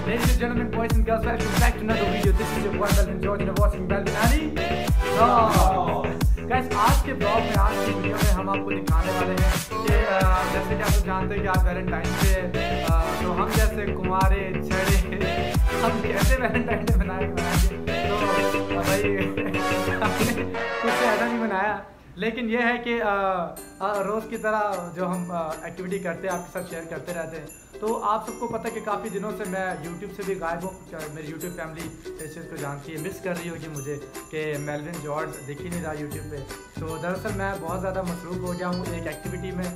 Ladies and gentlemen, boys and girls, welcome back to another video. This is your boy Melvin George and you're watching Melvin Ali. Guys, आज के blog में, आज की video में हम आपको दिखाने वाले हैं कि जैसे कि आप लोग जानते हैं कि आज वैलेंटाइन डे है, तो हम जैसे कुंवारे छड़े हम कैसे वैलेंटाइन डे मनाएंगे। तो भाई कुछ ऐसा नहीं बनाया, लेकिन ये है कि रोज़ की तरह जो हम एक्टिविटी करते हैं आपके साथ शेयर करते रहते हैं। तो आप सबको पता है कि काफ़ी दिनों से मैं YouTube से भी गायब हूँ। मेरी YouTube फैमिली इस चीज़ को जानती है, मिस कर रही होगी मुझे कि मेल्विन जॉर्ज दिख ही नहीं रहा YouTube पे। तो दरअसल मैं बहुत ज़्यादा मसरूफ़ हो गया हूँ एक एक्टिविटी में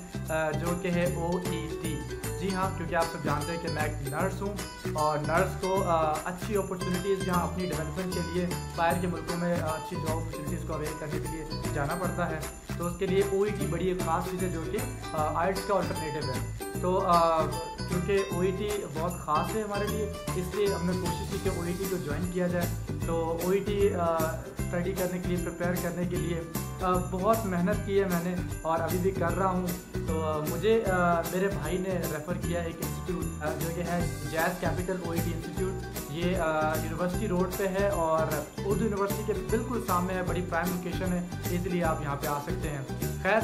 जो कि है OET। जी हाँ, क्योंकि आप सब जानते हैं कि मैं एक नर्स हूँ और नर्स को अच्छी अपॉर्चुनिटीज़ यहाँ अपनी डेवलपमेंट के लिए बाहर के मुल्कों में अच्छी जॉब अपॉर्चुनिटीज़ को अवेल करने के लिए जाना पड़ता है। तो उसके लिए OET बड़ी एक ख़ास चीज़ है जो कि IELTS का अल्टरनेटिव है। तो क्योंकि OET बहुत ख़ास है हमारे लिए, इसलिए हमने कोशिश की कि OET को ज्वाइन किया जाए। तो OET स्टडी करने के लिए, प्रिपेयर करने के लिए बहुत मेहनत की है मैंने और अभी भी कर रहा हूँ। तो मुझे मेरे भाई ने रेफ़र किया एक इंस्टीट्यूट जो कि है जैज़ कैपिटल OET इंस्टीट्यूट। ये यूनिवर्सिटी रोड पे है और उर्दू यूनिवर्सिटी के बिल्कुल सामने है, बड़ी प्राइम लोकेशन है, इसलिए आप यहाँ पे आ सकते हैं। खैर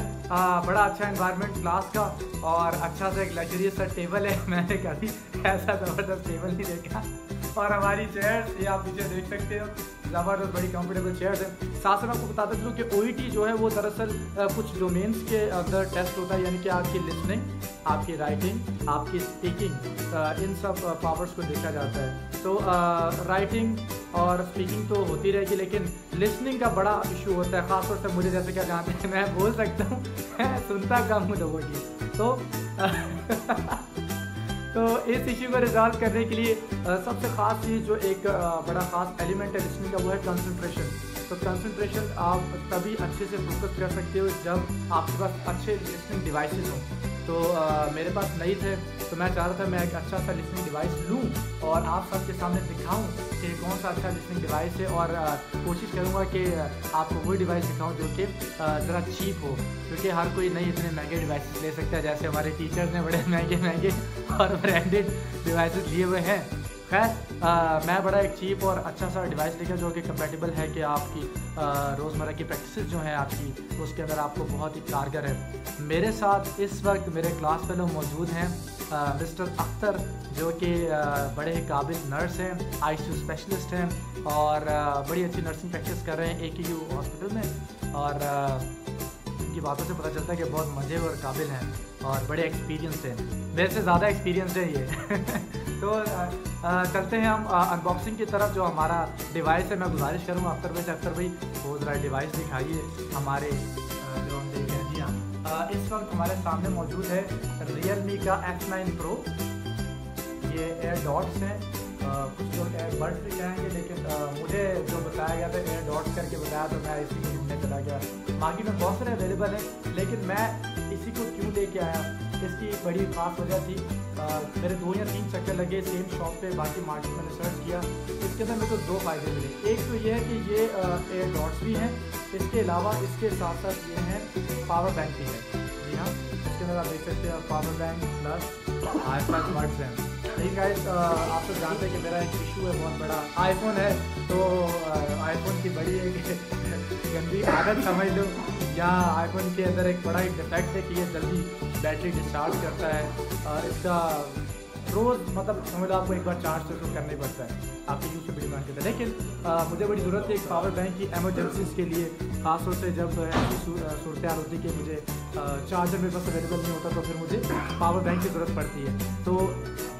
बड़ा अच्छा एनवायरनमेंट क्लास का और अच्छा सा एक लग्जरियस सा टेबल है। मैंने कभी ऐसा ज़बरदस्त टेबल नहीं देखा। और हमारी चेयर्स ये आप पीछे देख सकते हो, ज़बरदस्त बड़ी कंफर्टेबल चेयर्स हैं। साथ में आपको बताते चलूँ कि OET जो है वो दरअसल कुछ डोमेन्स के अंदर टेस्ट होता है, यानी कि आपकी लिसनिंग, आपकी राइटिंग, आपकी स्पीकिंग, इन सब पावर्स को देखा जाता है। तो राइटिंग और स्पीकिंग तो होती रहेगी, लेकिन लिसनिंग का बड़ा इशू होता है, ख़ासतौर से मुझे जैसे क्या जानते हैं मैं बोल सकता हूँ सुनता कम हूँ लोगों की। तो इस इश्यू को रिजॉल्व करने के लिए सबसे ख़ास चीज़ जो एक बड़ा ख़ास एलिमेंट है लिसनिंग का वो है कंसंट्रेशन। तो कंसंट्रेशन आप तभी अच्छे से फोकस कर सकते हो जब आपके पास अच्छे लिसनिंग डिवाइसेस हों। तो मेरे पास नहीं थे, तो मैं चाह रहा था मैं एक अच्छा सा लिसनिंग डिवाइस लूँ और आप सबके सामने दिखाऊं कि कौन सा अच्छा लिसनिंग डिवाइस है, और कोशिश करूँगा कि आपको वही डिवाइस दिखाऊं जो कि ज़रा चीप हो, क्योंकि हर कोई नहीं इतने महंगे डिवाइसेस ले सकता है जैसे हमारे टीचर्स ने बड़े महंगे और ब्रांडेड डिवाइसेस लिए हुए हैं। खैर मैं बड़ा एक चीप और अच्छा सा डिवाइस लेकर जो कि कंपैटिबल है कि आपकी रोज़मर्रा की प्रैक्टिस जो हैं आपकी, उसके अंदर आपको बहुत ही कारगर है। मेरे साथ इस वक्त मेरे क्लास फेलो मौजूद हैं मिस्टर अख्तर, जो कि बड़े ही काबिल नर्स हैं, ICU स्पेशलिस्ट हैं और बड़ी अच्छी नर्सिंग प्रैक्टिस कर रहे हैं AKU हॉस्पिटल में। और इनकी बातों से पता चलता है कि बहुत मज़े और काबिल हैं और बड़े एक्सपीरियंस हैं, मेरे से ज़्यादा एक्सपीरियंस है ये। तो चलते हैं हम अनबॉक्सिंग की तरफ। जो हमारा डिवाइस है, मैं गुजारिश करूँगा अख्तर भाई वो ज़रा डिवाइस दिखाइए हमारे जो हम देख रहे हैं। जी हाँ, इस वक्त हमारे सामने मौजूद है Realme का X9 Pro। ये एयर डॉट्स हैं, कुछ लोग एयर बड्स भी कहेंगे, लेकिन मुझे जो बताया गया था एयर डॉट्स करके बताया, तो मैं इसी को ढूंढने चला गया। मार्केट में बहुत सारे अवेलेबल हैं, लेकिन मैं इसी को क्यों लेके आया, इसकी बड़ी ख़ास वजह थी। मेरे 2 या 3 चक्कर लगे सेम शॉप पे, बाकी मार्केट में रिसर्च किया। इसके अंदर मेरे को 2 फ़ायदे मिले। एक तो ये है कि ये एयर डॉट्स भी हैं, इसके अलावा इसके साथ साथ ये हैं पावर बैंक भी है। जी हाँ, इसके अंदर आप देख सकते हैं power bank plus iPad buds हैं। ठीक है, आप तो जानते हैं कि मेरा एक इशू है बहुत बड़ा, आईफोन है। तो आईफोन की बड़ी एक गंदी आदत समझ लो, या आईफोन के अंदर एक बड़ा एक डिफेक्ट है कि ये जल्दी बैटरी डिस्चार्ज करता है और इसका रोज़ मतलब समझ लो आपको एक बार चार्ज तो करना ही पड़ता है, आपके यूज़ पे भी डिपेंड करता है। लेकिन मुझे बड़ी ज़रूरत है एक पावर बैंक की एमरजेंसीज़ के लिए, ख़ासतौर से जब ऐसी सूरत होती है कि मुझे चार्जर मेरे पास अवेलेबल नहीं होता, तो फिर मुझे पावर बैंक की ज़रूरत पड़ती है। तो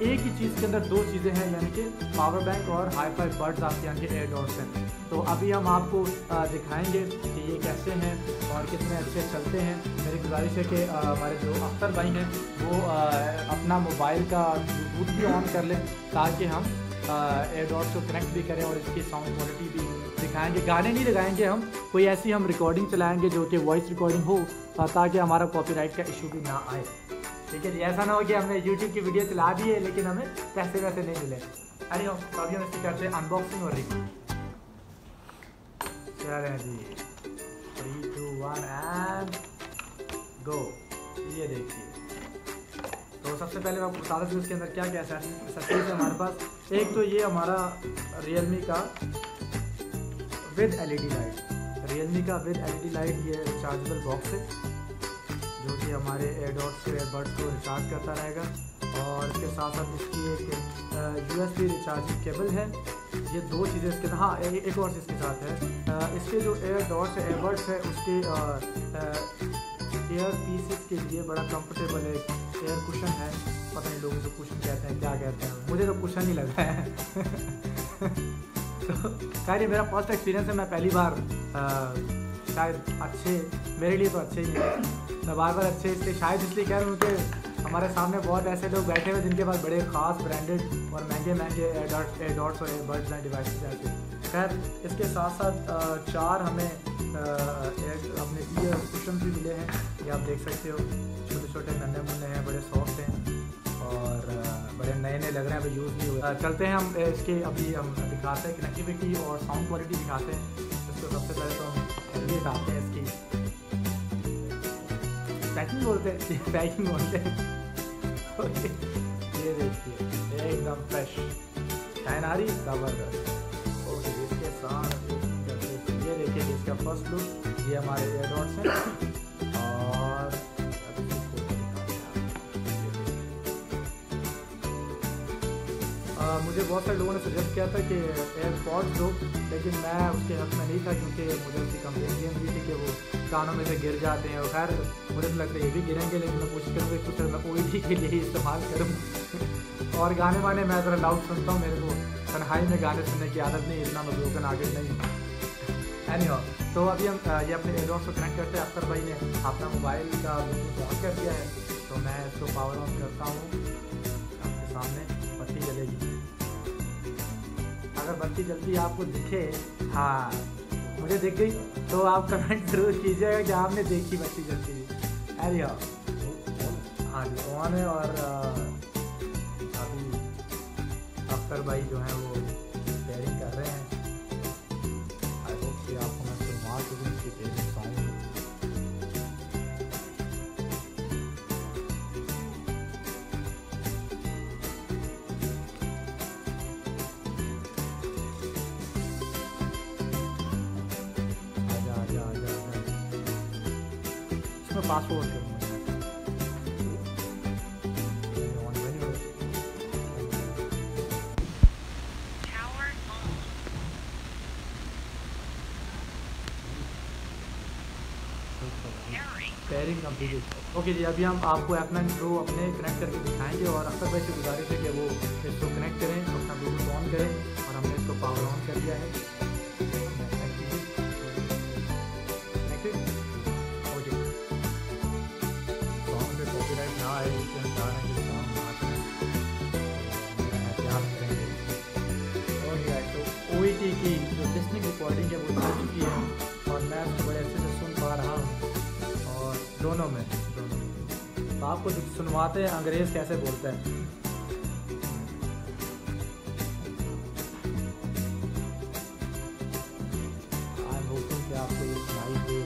एक ही चीज़ के अंदर 2 चीज़ें हैं, यानी कि पावर बैंक और हाई-फाई बड्स आपके यहाँ के एयर डॉट्स हैं। तो अभी हम आपको दिखाएंगे कि ये कैसे हैं और कितने अच्छे चलते हैं। मेरी गुजारिश है कि हमारे जो अख्तर भाई हैं वो अपना मोबाइल का ब्लूटूथ भी ऑन कर लें, ताकि हम एयर डॉट्स को कनेक्ट भी करें और इसकी साउंड क्वालिटी भी दिखाएंगे। गाने नहीं लगाएंगे हम, कोई ऐसी हम रिकॉर्डिंग चलाएंगे जो कि वॉइस रिकॉर्डिंग हो, ताकि हमारा कॉपीराइट का इशू भी ना आए। ठीक है जी, ऐसा ना हो कि हमने YouTube की वीडियो चला दी है लेकिन हमें पैसे वैसे नहीं मिले। अरे हम अभी हम इसकी करते हैं अनबॉक्सिंग और रिव्यू। चलें जी, 3, 2, 1 एंड गो। ये देखिए तो सबसे पहले मैं आपको बता दूँ इसके अंदर क्या क्या एक्सेसरीज है हमारे पास। एक तो ये हमारा Realme का विद LED लाइट, Realme का विद LED लाइट, ये रिचार्जेबल बॉक्स है जो कि हमारे एयरडॉट्स के एयरबड्स को रिचार्ज करता रहेगा। और इसके साथ साथ इसकी एक USB रिचार्जिंग केबल है। ये दो चीज़ें इसके, हाँ एक और चीज़ इसके साथ है, इसके जो एयरडॉट्स एयरबड्स है उसके एयर पीसेस के लिए बड़ा कंफर्टेबल है, एयर कुशन है, पता नहीं लोग इसको कुशन कहते हैं क्या कहते हैं, मुझे तो कुशन ही लगा है। तो खैर ये मेरा फर्स्ट एक्सपीरियंस है, मैं पहली बार शायद अच्छे, मेरे लिए तो अच्छे ही है, मैं बार बार अच्छे इसलिए शायद इसलिए कह रहा हूँ कि हमारे सामने बहुत ऐसे लोग बैठे हुए जिनके पास बड़े ख़ास ब्रांडेड और महंगे महंगे एयरडॉट्स और एयरबड्स एंड डिवाइसेस हैं। खैर इसके साथ साथ 4 हमें अपने ईयर कुशन भी मिले हैं, ये आप देख सकते हो, छोटे छोटे नन्हे मुन्ने हैं, बड़े सॉफ्ट हैं और बड़े नए नए लग रहे हैं, अभी यूज़ नहीं हुए। चलते हैं हम इसके, अभी हम दिखाते हैं कनेक्टिविटी और साउंड क्वालिटी दिखाते हैं। इसको सबसे पहले तो हम ये डालते हैं, इसकी पैकिंग बोलते हैं, पैकिंग बोलते हैं। ये देखिए एकदम फ्रेश शाइन आ रही, ज़बरदस्त। ओके इसके साथ ये देखिए इसका फर्स्ट लुक, ये हमारे एयरडॉट्स हैं और मुझे बहुत सारे लोगों ने सजेस्ट किया था कि एयरपॉड्स दो, लेकिन मैं उसके हक में नहीं था क्योंकि मुझे उसकी कंप्लेंट ये मिली थी कि वो कानों में से गिर जाते हैं। और खैर मुझे तो लगता है ये भी गिरेंगे, लेकिन मैं कोशिश करूँगा कुछ मैं OED के लिए ही इस्तेमाल करूँ। और गाने वाने मैं ज़रा लाउड सुनता हूँ, मेरे को तन्हाई में गाने सुनने की आदत नहीं, इतना मैं ब्रोकन आगे नहीं हूँ। एनीहाउ तो अभी हम ये अपने एयरडॉट्स को कनेक्ट करते हैं। अख्तर भाई ने अपना मोबाइल का ब्लूटूथ ऑन कर दिया है, तो मैं इसको पावर ऑन करता हूँ, आपके सामने बत्ती जलेगी। अगर बत्ती जल्दी आपको दिखे, हाँ मुझे दिख गई, तो आप कमेंट जरूर कीजिएगा कि आपने देखी बत्ती जलती हुई। अरे हाँ जी ऑन है। और अभी अख्तर भाई जो हैं वो पेयरिंग कर रहे हैं। आई होप कि आपको मैं सुनवा सकूँ इसकी pairing sound. Passport pairing complete. Okay जी अभी हम आपको F9 Pro अपने कनेक्ट करके दिखाएंगे और अख्तर भाई से गुजारिश है कि वो इसको कनेक्ट करें, अपना ब्लूटूथ ऑन करें और हमने इसको पावर ऑन कर दिया है। OET की जो लिसनिंग रिकॉर्डिंग है वो चल चुकी है और मैं उसको बड़े अच्छे से सुन पा रहा हूँ और दोनों में तो आपको सुनवाते हैं अंग्रेज़ कैसे बोलते हैं। आई होप कि आपको ये सुनाई दे।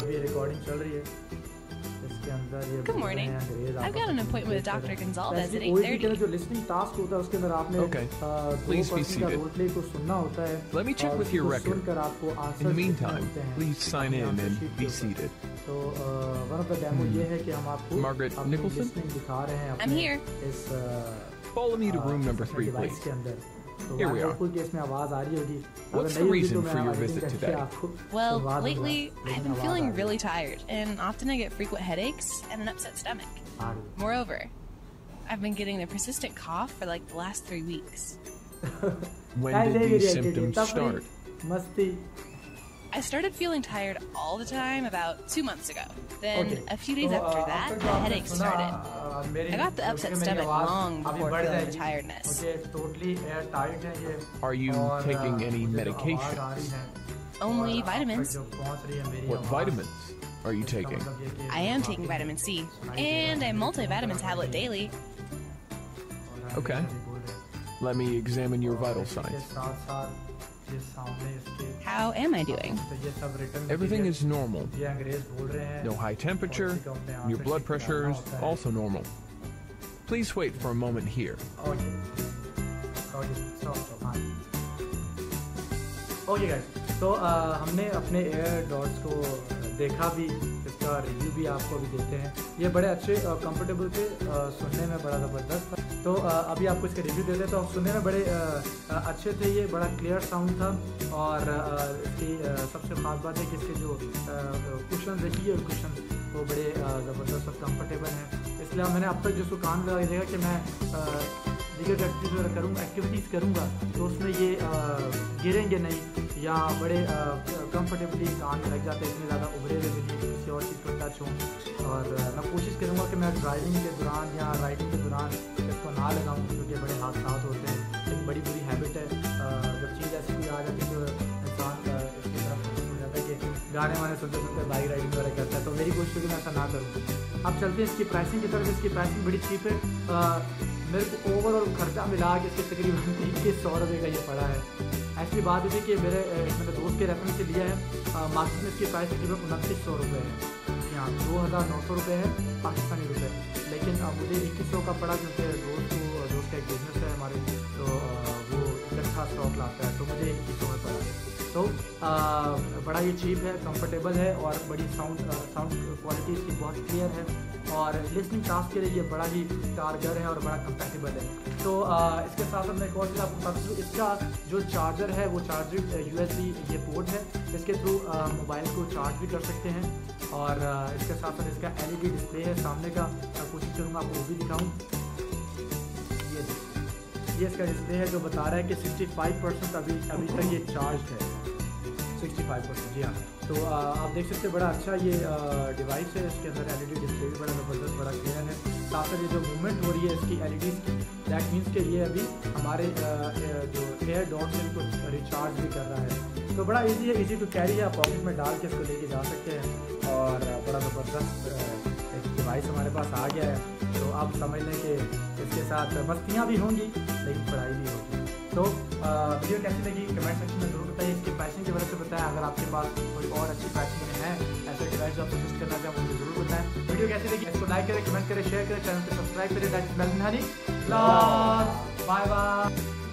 अभी रिकॉर्डिंग चल रही है। Good morning. I've got an appointment with Dr. Gonzalez at 8:30. जो लिसनिंग टास्क होता है उसके अंदर आपने Please be seated. Role play को सुनना होता है। Let me check with your record. In the meantime, please sign in and be seated. तो वन ऑफ द डेमो ये है कि हम आपको Margaret Nicholson? दिखा रहे हैं। I'm here. इस Follow me to room number 3, device please. के अंदर। तो Here we are. बिल्कुल केस में आवाज आ रही होगी। What's the reason for your visit today? Well, lately I've been feeling really tired, and often I get frequent headaches and an upset stomach. Moreover, I've been getting a persistent cough for like the last 3 weeks. When did these symptoms start? मस्ती। I started feeling tired all the time about 2 months ago. Then a few days after that, the headaches started. I got the upset stomach long before feeling the tiredness. Are you taking any medications? Only vitamins. What vitamins are you taking? I am taking vitamin C and a multivitamin tablet daily. Okay. Let me examine your vital signs. ये सामने इसके How am I doing? तो ये सब return Everything is normal. ये अंग्रेज बोल रहे हैं No high temperature. Your blood pressure is also normal. Please wait for a moment here. Okay guys, तो हमने अपने एयर डॉट्स को देखा भी, इसका रिव्यू भी आपको अभी देते हैं। ये बड़े अच्छे कंफर्टेबल थे, सुनने में बड़ा ज़बरदस्त था। तो अभी आपको इसके रिव्यू देते हैं। तो सुनने में बड़े अच्छे थे, ये बड़ा क्लियर साउंड था। और इसकी सबसे ख़ास बात है कि इसके जो कुशन देखिए, कुशन वो बड़े ज़बरदस्त और कंफर्टेबल हैं। इसलिए मैंने अब तक जिसको कान लगा देगा कि मैं दीगर एक्टिविटीज़ करूँगा तो उसमें ये गिरेंगे नहीं या बड़े कंफर्टेबली कान में लग जाते हैं, इतने ज़्यादा उभरे हुए भी किसी और चीज़ पर टच हों। और मैं कोशिश करूँगा कि मैं ड्राइविंग के दौरान या राइडिंग के दौरान इसको ना लगाऊँ, क्योंकि बड़े हादसा होते हैं। एक बड़ी बुरी हैबिट है, जब चीज़ ऐसी कोई आ जाती है तो इंसान इसकी तरफ हो जाता है कि गाने वाने सुनते सुनते बाइक राइडिंग वगैरह करता है। तो मेरी कोशिश है कि मैं ऐसा ना करूँ। अब चलते हैं इसकी प्राइसिंग की तरफ। इसकी प्राइसिंग बड़ी चीप है। मेरे को ओवरऑल खर्चा मिला के इसके तकरीबन 2100 रुपये का ये पड़ा है। ऐसी बात थी कि मेरे दोस्त के रेफरेंस से लिया है। मार्केट में इसकी प्राइस तकरीबन 2900 रुपये है। यहाँ 2900 रुपये है पाकिस्तानी रुपये, लेकिन मुझे 2100 का पड़ा, क्योंकि दोस्त का एक बिजनेस है हमारे, तो वो इकट्ठा स्टॉक लाता है, तो मुझे 2100 में पड़ा। तो बड़ा ये चीप है, कंफर्टेबल है और बड़ी साउंड क्वालिटी इसकी बहुत क्लियर है और लिसनिंग टास्क के लिए ये बड़ा ही कारगर है और बड़ा कंपैटिबल है। तो इसके साथ मैं एक और चीज़ आपको बता दूँ, इसका जो चार्जर है वो चार्जर USB ये पोर्ट है, इसके थ्रू मोबाइल को चार्ज भी कर सकते हैं। और इसके साथ साथ इसका LED डिस्प्ले है सामने का, कोशिश करूँगा आपको वो भी दिखाऊँ। ये इसका डिस्प्ले है जो बता रहा है कि 65% अभी तक ये चार्ज है। 65%, जी हाँ। तो आप देख सकते हैं बड़ा अच्छा ये डिवाइस है। इसके अंदर LED डिस्प्ले भी बड़ा ज़बरदस्त, बड़ा क्लियर है। साथ साथ ये जो मूवमेंट हो रही है इसकी LEDs की, दैट मीन्स कि ये अभी हमारे जो एयर डॉट से इनको रिचार्ज भी कर रहा है। तो बड़ा इजी है, इजी टू कैरी है। आप पॉकेट में डाल के इसको लेके जा सकते हैं और बड़ा ज़बरदस्त एक डिवाइस हमारे पास आ गया है। तो आप समझ लें कि इसके साथ मस्तियाँ भी होंगी लेकिन पढ़ाई भी होगी। तो वीडियो कैसी लगी कमेंट सेक्शन में ज़रूर बताइए। इसकी प्राइसिंग की वजह से बताएं। अगर आपके पास कोई और अच्छी प्राइसिंग में है ऐसे डिवाइस जो आप सजेस्ट करना चाहें मुझे ज़रूर बताएं। वीडियो कैसी लगी इसको लाइक करें, कमेंट करें, शेयर करें, चैनल को सब्सक्राइब करें। That is Melvin Honey. Bye bye.